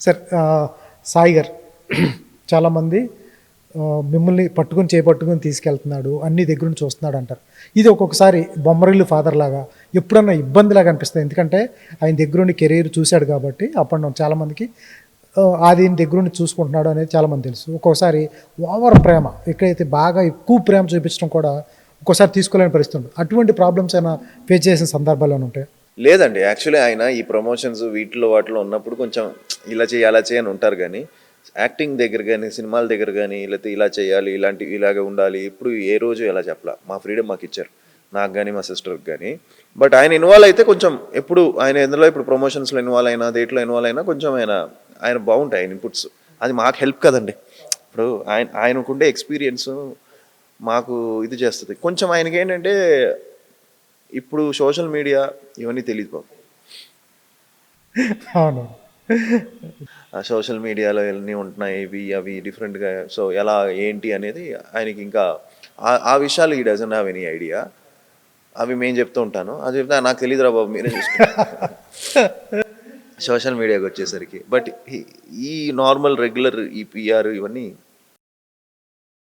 Sir Sai గారు చాలామంది మిమ్మల్ని పట్టుకుని చేపట్టుకుని తీసుకెళ్తున్నాడు, అన్ని దగ్గర నుంచి చూస్తున్నాడు అంటారు. ఇది ఒక్కొక్కసారి బొమ్మరిల్లు ఫాదర్ లాగా ఎప్పుడన్నా ఇబ్బందిలాగా అనిపిస్తుంది. ఎందుకంటే ఆయన దగ్గరుండి కెరీర్ చూశాడు కాబట్టి అప్ అండ్ డౌన్ చాలామందికి అది దగ్గరుండి చూసుకుంటున్నాడు అనేది చాలామంది తెలుసు. ఒక్కొక్కసారి ఓవర్ ప్రేమ, ఎక్కడైతే బాగా ఎక్కువ ప్రేమ చూపించడం కూడా ఒక్కోసారి తీసుకోలేని పరిస్థితి ఉంటుంది. అటువంటి ప్రాబ్లమ్స్ అయినా ఫేస్ చేసిన సందర్భాలు ఏమైనా ఉంటాయి? లేదండి, యాక్చువల్లీ ఆయన ఈ ప్రమోషన్స్ వీటిలో వాటిలో ఉన్నప్పుడు కొంచెం ఇలా చేయి అలా చేయని ఉంటారు, కానీ యాక్టింగ్ దగ్గర కానీ సినిమాల దగ్గర కానీ లేకపోతే ఇలా చేయాలి ఇలాగ ఉండాలి ఇప్పుడు ఏ రోజు ఎలా చెప్పలా. మా ఫ్రీడమ్ మాకు ఇచ్చారు, నాకు కానీ మా సిస్టర్కి కానీ. బట్ ఆయన ఇన్వాల్వ్ అయితే కొంచెం ఎప్పుడు ఆయన ఎందులో ఇప్పుడు ప్రమోషన్స్లో ఇన్వాల్వ్ అయినా దేంట్లో ఇన్వాల్వ్ అయినా కొంచెం ఆయన బాగుంటాయి ఆయన ఇన్పుట్స్. అది మాకు హెల్ప్ కదండి. ఇప్పుడు ఆయనకుండే ఎక్స్పీరియన్స్ మాకు ఇది చేస్తుంది కొంచెం. ఆయనకి ఏంటంటే ఇప్పుడు సోషల్ మీడియా ఇవన్నీ తెలియదు బాబు. అవును, సోషల్ మీడియాలో ఎన్ని ఉంటున్నాయి ఇవి అవి డిఫరెంట్గా. సో ఎలా ఏంటి అనేది ఆయనకి ఇంకా ఆ విషయాలు ఈ డజన్ హ్యావ్ ఎనీ ఐడియా. అవి మేము చెప్తూ ఉంటాను, అది చెప్తే నాకు తెలియదురా బాబు మీరే చూసుకుంటారు సోషల్ మీడియాకి వచ్చేసరికి. బట్ ఈ నార్మల్ రెగ్యులర్ ఈ పిఆర్ ఇవన్నీ